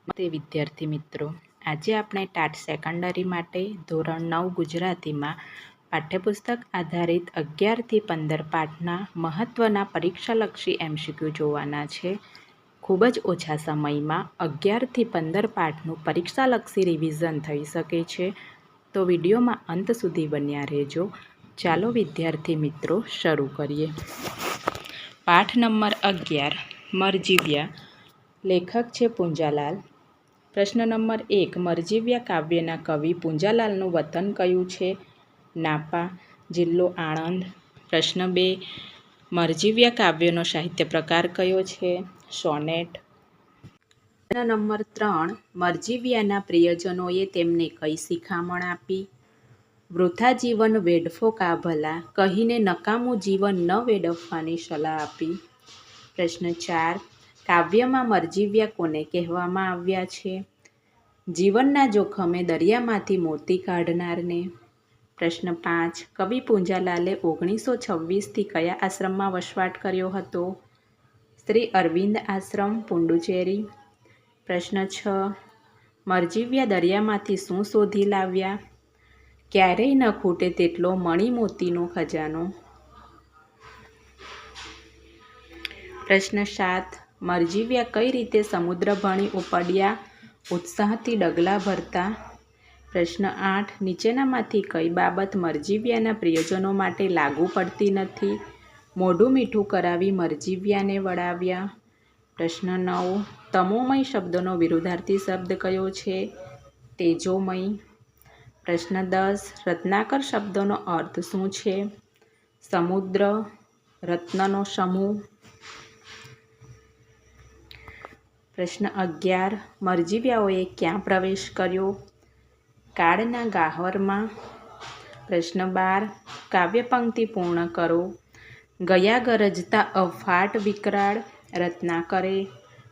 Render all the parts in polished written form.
તે વિદ્યાર્થી મિત્રો, આજે આપણે ટાટ સેકન્ડરી માટે ધોરણ 9 ગુજરાતીમાં પાઠ્યપુસ્તક આધારિત 11 થી 15 પાઠના મહત્વના પરીક્ષાલક્ષી MCQ જોવાના છે. ખૂબ જ ઓછા સમયમાં 11 થી 15 પાઠનું પરીક્ષાલક્ષી રિવિઝન થઈ શકે છે. તો વિડીયોમાં અંત સુધી બન્યા રહેજો. ચાલો વિદ્યાર્થી મિત્રો શરૂ કરીએ. પાઠ નંબર 11 મરજીવ્યા. લેખક છે પૂંજાલાલ. પ્રશ્ન નંબર 1, મરજીવ્યા કાવ્યના કવિ પૂંજાલાલનું વતન કયું છે? નાપા, જિલ્લો આણંદ. પ્રશ્ન 2, મરજીવ્યા કાવ્યનો સાહિત્ય પ્રકાર કયો છે? સોનેટ. પ્રશ્ન નંબર 3, મરજીવ્યાના પ્રિયજનોએ તેમને કઈ શિખામણ આપી? વૃથા જીવન વેડફો કા ભલા કહીને નકામું જીવન ન વેડફવાની સલાહ આપી. પ્રશ્ન 4, કાવ્યમાં મરજીવ્યા કોને કહેવામાં આવ્યા છે? જીવનના જોખમે દરિયામાંથી મોતી કાઢનારને. પ્રશ્ન 5, કવિ પૂંજાલાલે 1926થી કયા આશ્રમમાં વસવાટ કર્યો હતો? શ્રી અરવિંદ આશ્રમ, પુડુચેરી. પ્રશ્ન 6, મરજીવ્યા દરિયામાંથી શું શોધી લાવ્યા? ક્યારેય ન ખૂટે તેટલો મણી મોતીનો ખજાનો. પ્રશ્ન 7, મરજીવ્યા કઈ રીતે સમુદ્ર ભણી ઉપડ્યા ઉત્સાહથી ડગલા ભરતા? પ્રશ્ન 8, નીચેનામાંથી કઈ બાબત મરજીવ્યાના પ્રિયજનો માટે લાગુ પડતી નથી? મોઢું મીઠું કરાવી મરજીવ્યાને વળાવ્યા. પ્રશ્ન 9, તમોમય શબ્દનો વિરુદ્ધાર્થી શબ્દ કયો છે? તેજોમય. પ્રશ્ન 10, રત્નાકર શબ્દનો અર્થ શું છે? સમુદ્ર, રત્નનો સમૂહ. પ્રશ્ન 11, મરજીવ્યાઓએ ક્યાં પ્રવેશ કર્યો? કાળના ગાહ્વરમાં. પ્રશ્ન 12, કાવ્ય પંક્તિ પૂર્ણ કરો. ગયા ગરજતા અફાટ વિકરાળ રત્નાકરે.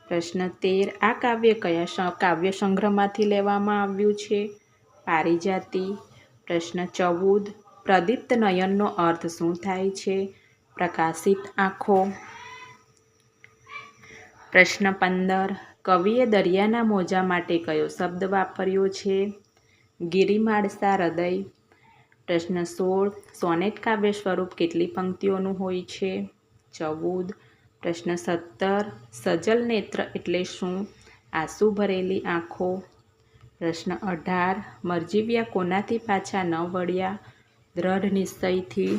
પ્રશ્ન 13, આ કાવ્ય કયા કાવ્ય સંગ્રહમાંથી લેવામાં આવ્યું છે? પારિજાતિ. પ્રશ્ન 14, પ્રદીપ્ત નયનનો અર્થ શું થાય છે? પ્રકાશિત આંખો. પ્રશ્ન 15, કવિએ દરિયાના મોજા માટે કયો શબ્દ વાપર્યો છે? ગિરિમાળસા હૃદય. પ્રશ્ન 16, સોનેટ કાવ્ય સ્વરૂપ કેટલી પંક્તિઓનું હોય છે? 14. પ્રશ્ન 17, સજલ નેત્ર એટલે શું? આંસુ ભરેલી આંખો. પ્રશ્ન 18, મરજીવ્યા કોનાથી પાછા ન વળ્યા? દ્રઢ નિશ્ચયથી.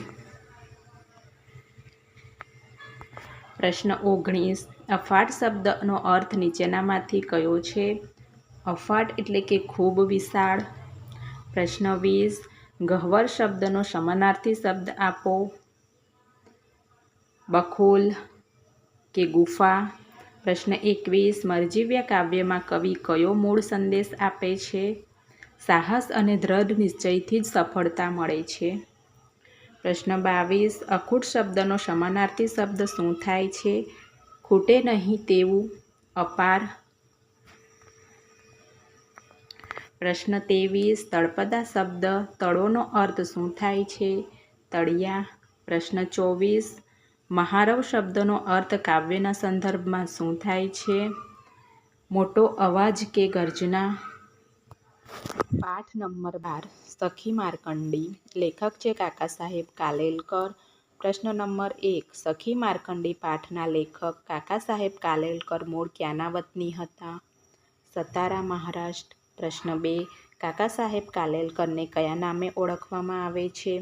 પ્રશ્ન 19, અફાટ શબ્દનો અર્થ નીચેનામાંથી કયો છે? અફાટ એટલે કે ખૂબ વિશાળ. પ્રશ્ન 20, ગહ્વર શબ્દનો સમાનાર્થી શબ્દ આપો. બખોલ કે ગુફા. પ્રશ્ન 21, મરજીવ્યા કાવ્યમાં કવિ કયો મૂળ સંદેશ આપે છે? સાહસ અને દ્રઢ નિશ્ચયથી જ સફળતા મળે છે. પ્રશ્ન 22, અખૂટ શબ્દનો સમાનાર્થી શબ્દ શું થાય છે? ખૂટે નહીં તેવું, અપાર. પ્રશ્ન 23, તળપદા શબ્દ તળોનો અર્થ શું થાય છે? તળિયા. પ્રશ્ન 24, મહારવ શબ્દનો અર્થ કાવ્યના સંદર્ભમાં શું થાય છે? મોટો અવાજ કે ગર્જના. પાઠ નંબર 12, સખી માર્કંડી. લેખક છે કાકા સાહેબ કાલેલકર. પ્રશ્ન નંબર 1, સખી માર્કંડી પાઠના લેખક કાકા સાહેબ કાલેલકર મૂળ ક્યાંના વતની હતા? સતારા, મહારાષ્ટ્ર. પ્રશ્ન 2, કાકા સાહેબ કાલેલકરને કયા નામે ઓળખવામાં આવે છે?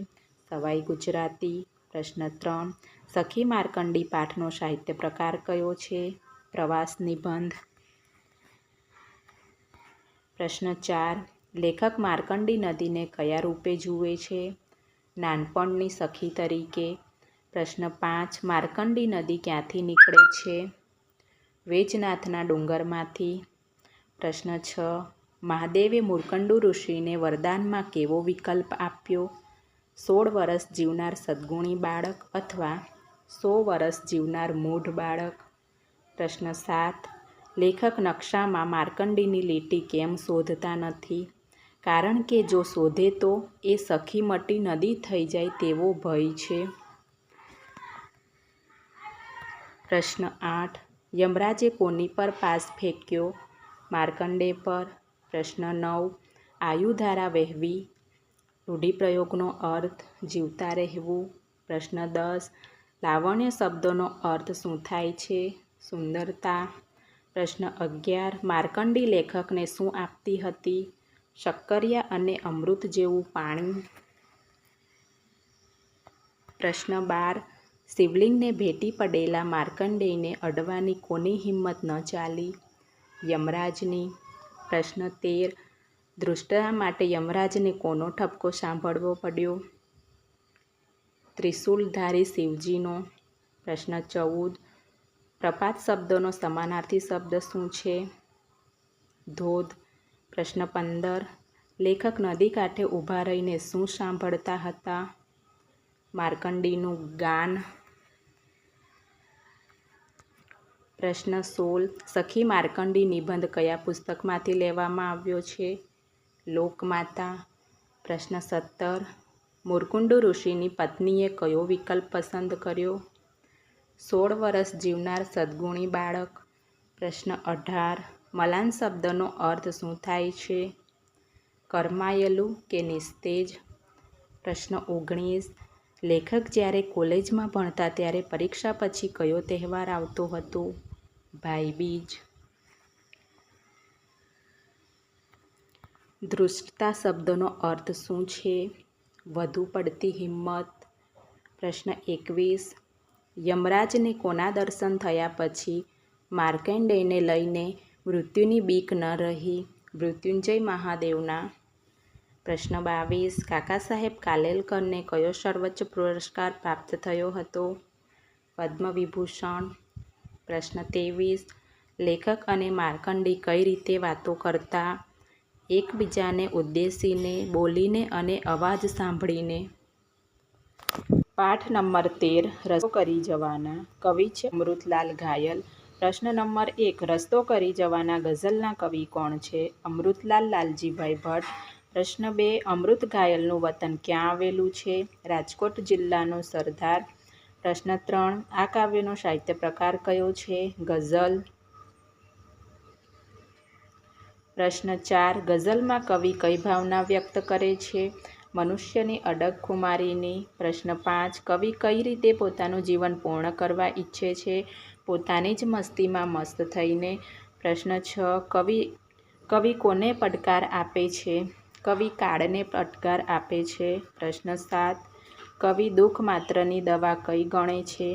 સવાઈ ગુજરાતી. પ્રશ્ન 3, સખી માર્કંડી પાઠનો સાહિત્ય પ્રકાર કયો છે? પ્રવાસ નિબંધ. પ્રશ્ન 4, લેખક માર્કંડી નદીને કયા રૂપે જુએ છે? નાનપણની સખી તરીકે. પ્રશ્ન 5, માર્કંડી નદી ક્યાંથી નીકળે છે? વેજનાથના ડુંગરમાંથી. પ્રશ્ન 6, મહાદેવે મૂળકંડુ ઋષિને વરદાનમાં કેવો વિકલ્પ આપ્યો? 16 વર્ષ જીવનાર સદ્ગુણી બાળક અથવા 100 વર્ષ જીવનાર મૂઢ બાળક. પ્રશ્ન 7, લેખક નકશામાં માર્કંડીની લીટી કેમ શોધતા નથી? કારણ કે જો શોધે તો એ સખી મટી નદી થઈ જાય તેવો ભય છે. પ્રશ્ન 8, યમરાજે કોની પર પાસ ફેંક્યો? માર્કંડેય પર. પ્રશ્ન 9 આયુધારા વહેવી. રૂઢિપ્રયોગનો અર્થ જીવતા રહેવું. પ્રશ્ન 10 લાવણ્ય શબ્દનો અર્થ શું થાય છે? સુંદરતા. પ્રશ્ન 11 માર્કંડી લેખકને શું આપતી હતી? શક્કરિયા અને અમૃત જેવું પાણી. પ્રશ્ન 12 શિવલિંગને ભેટી પડેલા માર્કંડેયને અડવાની કોની હિંમત ન ચાલી? યમરાજની. પ્રશ્ન 13 ધૃષ્ટતા માટે યમરાજને કોનો ઠપકો સાંભળવો પડ્યો? ત્રિશૂલધારી શિવજીનો. પ્રશ્ન 14 પ્રપાત શબ્દનો સમાનાર્થી શબ્દ શું છે? ધોધ. પ્રશ્ન 15 લેખક નદી કાંઠે ઊભા રહીને શું સાંભળતા હતા? માર્કંડેયનું ગાન. પ્રશ્ન 16 સખી માર્કંડી નિબંધ કયા પુસ્તકમાંથી લેવામાં આવ્યો છે? લોકમાતા. પ્રશ્ન 17 મુરકુંડુ ઋષિની પત્નીએ કયો વિકલ્પ પસંદ કર્યો? 16 વર્ષ જીવનાર સદ્ગુણી બાળક. પ્રશ્ન 18 મલાન શબ્દનો અર્થ શું થાય છે? કરમાયેલું કે નિસ્તેજ. પ્રશ્ન 19 લેખક જ્યારે કોલેજમાં ભણતા ત્યારે પરીક્ષા પછી કયો તહેવાર આવતો હતો? ભાઈબીજ. ધૃષ્ટતા શબ્દનો અર્થ શું છે? વધુ પડતી હિંમત. પ્રશ્ન 21 યમરાજને કોના દર્શન થયા પછી માર્કંડેયને લઈને મૃત્યુની બીક ન રહી? મૃત્યુંજય મહાદેવના. પ્રશ્ન 22 કાકા સાહેબ કાલેલકરને કયો સર્વોચ્ચ પુરસ્કાર પ્રાપ્ત થયો હતો? પદ્મવિભૂષણ. પ્રશ્ન 23 લેખક અને માર્કંડી કઈ રીતે વાતો કરતા? એકબીજાને ઉદ્દેશીને, બોલીને અને અવાજ સાંભળીને. પાઠ નંબર 13 રસ્તો કરી જવાના. કવિ છે અમૃતલાલ ઘાયલ. પ્રશ્ન નંબર 1 રસ્તો કરી જવાના ગઝલના કવિ કોણ છે? અમૃતલાલ લાલજીભાઈ ભટ્ટ. પ્રશ્ન 2 અમૃત ઘાયલનું વતન ક્યાં આવેલું છે? રાજકોટ જિલ્લાનો સરદાર. પ્રશ્ન 3 આ કાવ્યનો સાહિત્ય પ્રકાર કયો છે? ગઝલ. પ્રશ્ન 4 ગઝલમાં કવિ કઈ ભાવના વ્યક્ત કરે છે? મનુષ્યની અડગ ખુમારીની. પ્રશ્ન 5 કવિ કઈ રીતે પોતાનું જીવન પૂર્ણ કરવા ઈચ્છે છે? પોતાની જ મસ્તીમાં મસ્ત થઈને. પ્રશ્ન 6 કવિ કોને પડકાર આપે છે? કવિ કાળને પડકાર આપે છે. પ્રશ્ન 7 કવિ દુઃખ માત્રની દવા કઈ ગણે છે?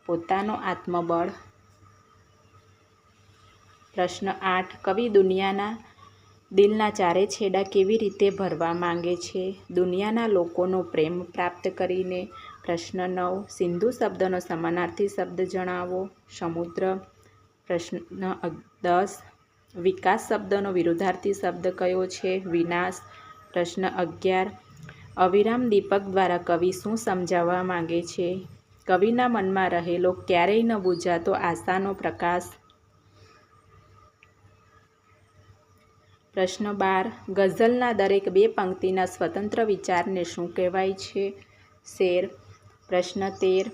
પોતાનો આત્મબળ. પ્રશ્ન 8 કવિ દુનિયાના દિલના ચારે છેડા કેવી રીતે ભરવા માંગે છે? દુનિયાના લોકોનો પ્રેમ પ્રાપ્ત કરીને. પ્રશ્ન 9 સિંધુ શબ્દનો સમાનાર્થી શબ્દ જણાવો. સમુદ્ર. પ્રશ્ન 10 વિકાસ શબ્દનો વિરુદ્ધાર્થી શબ્દ કયો છે? વિનાશ. પ્રશ્ન 11 અવિરામ દીપક દ્વારા કવિ શું સમજાવવા માંગે છે? કવિના મનમાં રહેલો ક્યારેય ન બુઝાતો આશાનો પ્રકાશ. પ્રશ્ન 12 ગઝલના દરેક બે પંક્તિના સ્વતંત્ર વિચારને શું કહેવાય છે? શેર. પ્રશ્ન 13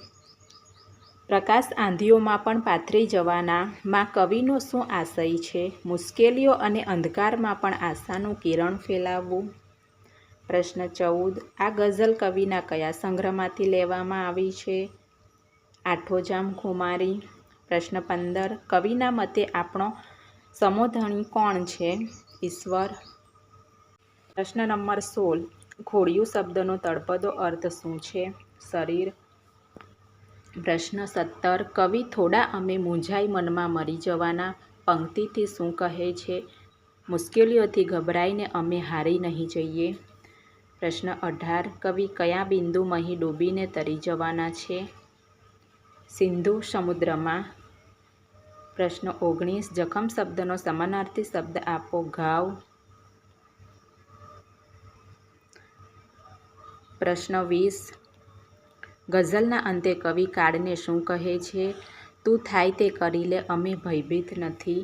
પ્રકાશ આંધિઓમાં પણ પાથરી જવાના માં કવિનો શું આશય છે? મુશ્કેલીઓ અને અંધકારમાં પણ આશાનું કિરણ ફેલાવવું. પ્રશ્ન 14 આ ગઝલ કવિના કયા સંગ્રહમાંથી લેવામાં આવી છે? આઠોજામ ખુમારી. પ્રશ્ન 15 કવિના મતે આપણો સમોધણી કોણ છે? ઈશ્વર. પ્રશ્ન નંબર 16 ખોડિયું શબ્દનો તળપદો અર્થ શું છે? શરીર. પ્રશ્ન 17 કવિ થોડા અમે મૂંઝાઈ મનમાં મરી જવાના પંક્તિથી શું કહે છે? મુશ્કેલીઓથી ગભરાઈને અમે હારી નહીં જઈએ. પ્રશ્ન 18 કવિ કયા બિંદુમાં ડૂબીને તરી જવાના છે? સિંધુ સમુદ્રમાં. પ્રશ્ન 19 જખમ શબ્દનો સમાનાર્થી શબ્દ આપો. ઘાવ. પ્રશ્ન 20 ગઝલના અંતે કવિ કાળને શું કહે છે? તું થાય તે કરી લે અમે ભયભીત નથી.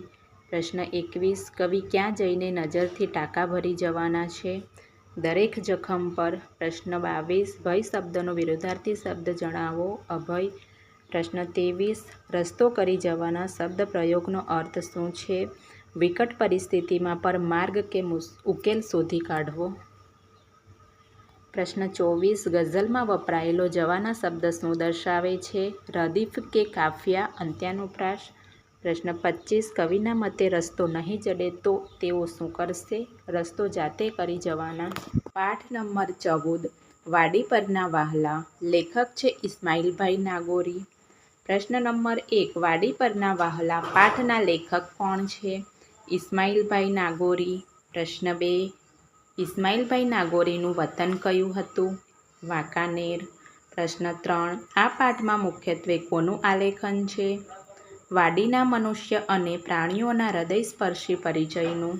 પ્રશ્ન 21 કવિ ક્યાં જઈને નજરથી ટાંકા ભરી જવાના છે? દરેક જખમ પર. પ્રશ્ન 22 ભય શબ્દનો વિરુદ્ધાર્થી શબ્દ જણાવો. અભય. પ્રશ્ન 23 રસ્તો કરી જવાના શબ્દ પ્રયોગનો અર્થ શું છે? વિકટ પરિસ્થિતિમાં પર માર્ગ કે ઉકેલ શોધી કાઢવો. પ્રશ્ન 24 ગઝલમાં વપરાયેલો જવાના શબ્દ શું દર્શાવે છે? રદીફ કે કાફિયા, અંત્યાનુપ્રાસ. પ્રશ્ન 25 કવિના મતે રસ્તો નહીં જડે તો તેઓ શું કરશે? રસ્તો જાતે કરી જવાના. પાઠ નંબર 14 વાડી પરના વહાલા. લેખક છે ઇસ્માઇલભાઈ નાગોરી. પ્રશ્ન નંબર 1 વાડી પરના વહાલા પાઠના લેખક કોણ છે? ઇસ્માઇલભાઈ નાગોરી. પ્રશ્ન 2 ઇસ્માઇલભાઈ નાગોરીનું વતન કયું હતું? વાંકાનેર. પ્રશ્ન 3 આ પાઠમાં મુખ્યત્વે કોનું આલેખન છે? વાડીના મનુષ્ય અને પ્રાણીઓના હૃદયસ્પર્શી પરિચયનું.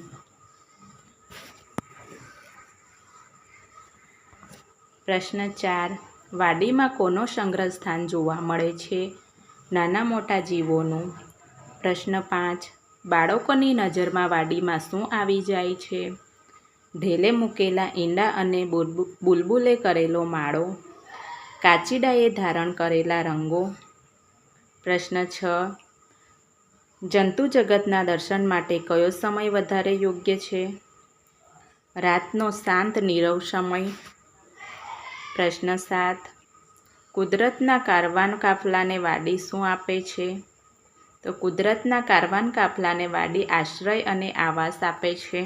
પ્રશ્ન 4 વાડીમાં કોનો સંગ્રહ સ્થાન જોવા મળે છે? નાના મોટા જીવોનું. પ્રશ્ન 5 બાળકોની નજરમાં વાડીમાં શું આવી જાય છે? ઢેલે મૂકેલા ઈંડા અને બુલબુલે કરેલો માળો. કાચીડાએ ધારણ કરેલા રંગો. પ્રશ્ન 6 જંતુ જગતના દર્શન માટે કયો સમય વધારે યોગ્ય છે? રાતનો શાંત નીરવ સમય. પ્રશ્ન 7 કુદરતના કારવાન કાફલાને વાડી શું આપે છે? તો કુદરતના કારવાન કાફલાને વાડી આશ્રય અને આવાસ આપે છે.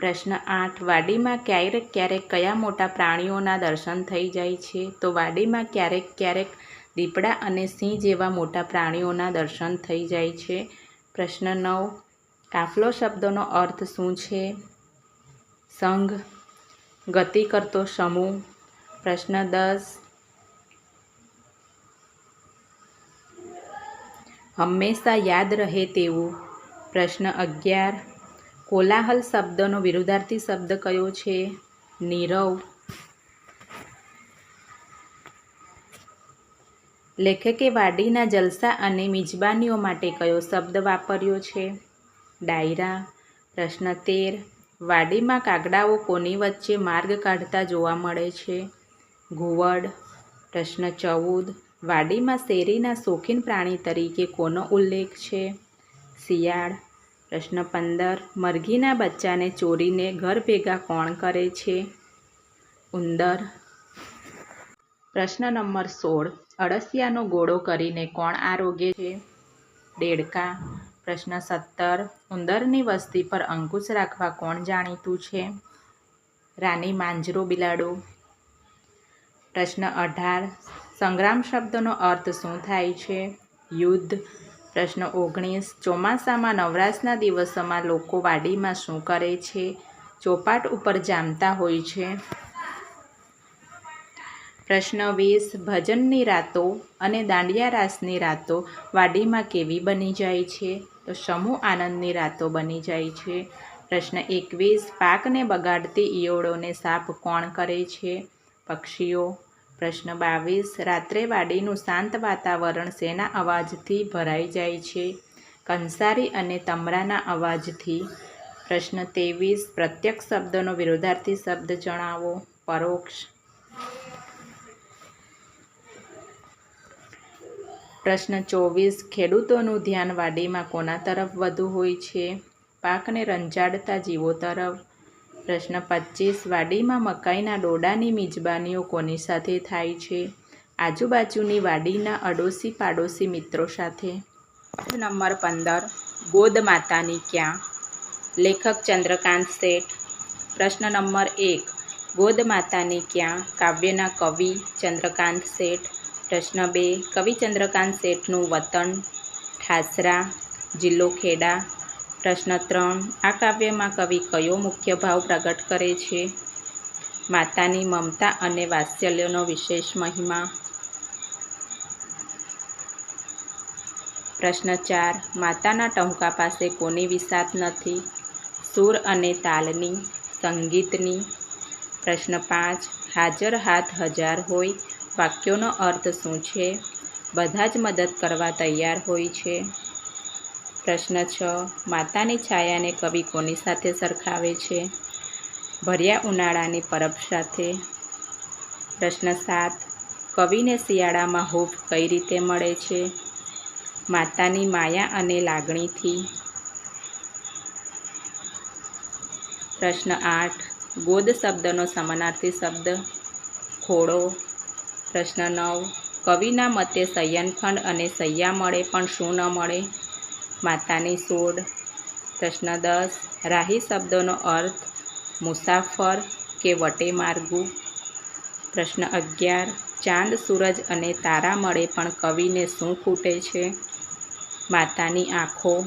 પ્રશ્ન 8 વાડીમાં ક્યારેક ક્યારેક કયા મોટા પ્રાણીઓના દર્શન થઈ જાય છે? તો વાડીમાં ક્યારેક ક્યારેક દીપડા અને સિંહ જેવા મોટા પ્રાણીઓના દર્શન થઈ જાય છે. પ્રશ્ન 9 કાફલો શબ્દનો અર્થ શું છે? સંઘ, ગતિ કરતો સમૂહ. પ્રશ્ન 10 હંમેશા યાદ રહે તેવું. પ્રશ્ન 11 કોલાહલ શબ્દનો વિરુદ્ધાર્થી શબ્દ કયો છે? નીરવ. લેખકે વાડીના જલસા અને મિજબાનીઓ માટે કયો શબ્દ વાપર્યો છે? ડાયરા. પ્રશ્ન 13 વાડીમાં કાગડાઓ કોની વચ્ચે માર્ગ કાઢતા જોવા મળે છે? ઘુવડ. પ્રશ્ન 14 વાડીમાં શેરીના શોખીન પ્રાણી તરીકે કોનો ઉલ્લેખ છે? શિયાળ. પ્રશ્ન 15 મરઘીના બચ્ચાને ચોરીને ઘર ભેગા કોણ કરે છે? ઉંદર. પ્રશ્ન નંબર 16 અળસિયાનો ગોળો કરીને કોણ આરોગે છે? દેડકા. પ્રશ્ન 17 ઉંદરની વસ્તી પર અંકુશ રાખવા કોણ જાણીતું છે? રાની માંજરો બિલાડો. પ્રશ્ન 18 સંગ્રામ શબ્દનો અર્થ શું થાય છે? યુદ્ધ. પ્રશ્ન 19 ચોમાસામાં નવરાશના દિવસોમાં લોકો વાડીમાં શું કરે છે? ચોપાટ ઉપર જામતા હોય છે. પ્રશ્ન 20 ભજનની રાતો અને દાંડિયા રાસની રાતો વાડીમાં કેવી બની જાય છે? તો સમૂહ આનંદની રાતો બની જાય છે. પ્રશ્ન 21 પાકને બગાડતી ઈયળોને સાફ કોણ કરે છે? પક્ષીઓ. પ્રશ્ન 22 રાત્રે વાડીનું શાંત વાતાવરણ શેના અવાજથી ભરાઈ જાય છે? કંસારી અને તમરાના અવાજથી. પ્રશ્ન 23 પ્રત્યક્ષ શબ્દનો વિરુદ્ધાર્થી શબ્દ જણાવો. પરોક્ષ. પ્રશ્ન 24 ખેડૂતોનું ધ્યાન વાડીમાં કોના તરફ વધુ હોય છે? પાકને રંજાડતા જીવો તરફ. પ્રશ્ન 25 વાડીમાં મકાઈના ડોડાની મિજબાનીઓ કોની સાથે થાય છે? આજુબાજુની વાડીના અડોશી પાડોશી મિત્રો સાથે. નંબર 15 ગોદ માતાની ક્યાં. લેખક ચંદ્રકાંત શેઠ. પ્રશ્ન નંબર 1 ગોદ માતાની ક્યાં કાવ્યના કવિ ચંદ્રકાંત શેઠ. પ્રશ્ન 2 કવિ ચંદ્રકાંત શેઠનું વતન ઠાસરા, જિલ્લો ખેડા. પ્રશ્ન 3 આ કાવ્યમાં કવિ કયો મુખ્ય ભાવ પ્રગટ કરે છે? માતાની મમતા અને વાત્સલ્યનો વિશેષ મહિમા. પ્રશ્ન 4 માતાના ટહુકા પાસે કોની વિસાત નથી? સૂર અને તાલની, સંગીતની. પ્રશ્ન 5 હાજર હાથ હજાર હોય વાક્યોનો અર્થ શું છે? બધા જ મદદ કરવા તૈયાર હોય છે. પ્રશ્ન 6 માતાની છાયાને કવિ કોની સાથે સરખાવે છે? ભર્યા ઉનાળાની પરબ સાથે. પ્રશ્ન 7 કવિને શિયાળામાં હૂંફ કઈ રીતે મળે છે? માતાની માયા અને લાગણીથી. પ્રશ્ન 8. ગોદ શબ્દનો સમાનાર્થી શબ્દ ખોળો. પ્રશ્ન 9. કવિના મતે શયનખંડ અને શૈયા મળે પણ શું ન મળે? માતાની સોડ. પ્રશ્ન 10. રાહી શબ્દનો અર્થ મુસાફર કે વટે માર્ગું. પ્રશ્ન 11. ચાંદ સૂરજ અને તારા મળે પણ કવિને શું ખૂટે છે? માતાની આંખો.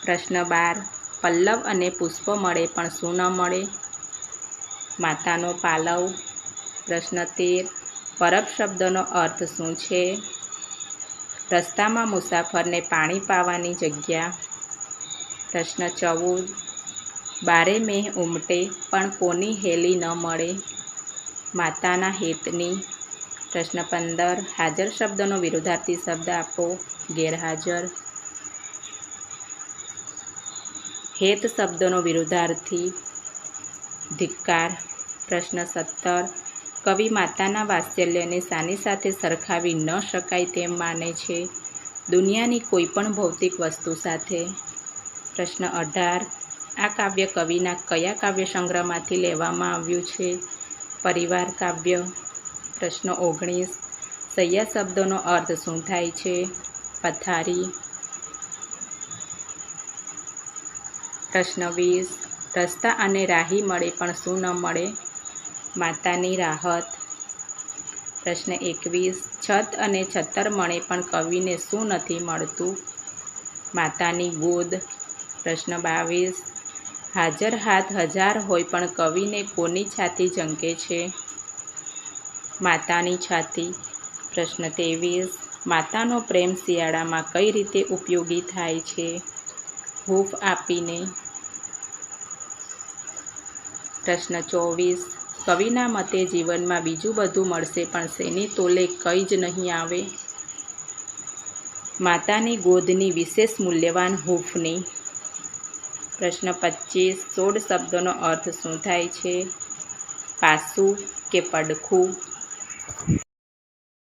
પ્રશ્ન 12. પલ્લવ અને પુષ્પ મળે પણ શું ન મળે? માતાનો પાલવ. પ્રશ્ન 13. પરબ શબ્દનો અર્થ શું છે? રસ્તામાં મુસાફરને પાણી પાવાની જગ્યા. પ્રશ્ન 14. બારે મેહ ઉમટે પણ કોની હેલી ન મળે? માતાના હેતની. પ્રશ્ન 15. હાજર શબ્દનો વિરુદ્ધાર્થી શબ્દ આપો. ગેરહાજર. હેત શબ્દનો વિરુદ્ધાર્થી ધિક્કાર. પ્રશ્ન 17. કવિ માતાના વાત્સલ્યને શાની સાથે સરખાવી ન શકાય તેમ માને છે? દુનિયાની કોઈ પણ ભૌતિક વસ્તુ સાથે. પ્રશ્ન 18. આ કાવ્ય કવિના કયા કાવ્ય સંગ્રહમાંથી લેવામાં આવ્યું છે? પરિવાર કાવ્ય. પ્રશ્ન 19. શૈયા શબ્દનો અર્થ શું થાય છે? પથારી. પ્રશ્ન 20. રસ્તા અને રાહી મળે પણ શું ન મળે? માતાની રાહત. પ્રશ્ન 21. છત અને છત્તર મળે પણ કવિને શું નથી મળતું? માતાની ગોદ. પ્રશ્ન 22. હાજર હાથ હજાર હોય પણ કવિને કોની છાતી ઝંકે છે? માતાની છાતી. પ્રશ્ન 23. માતાનો પ્રેમ શિયાળામાં કઈ રીતે ઉપયોગી થાય છે? હૂંફ આપીને. પ્રશ્ન 24. કવિના મતે જીવનમાં બીજું બધું મળશે પણ શેની તોલે કંઈ જ નહીં આવે? માતાની ગોદની વિશેષ મૂલ્યવાન હૂંફની. પ્રશ્ન 25. સોડ શબ્દનો અર્થ શું થાય છે? પાસું કે પડખું.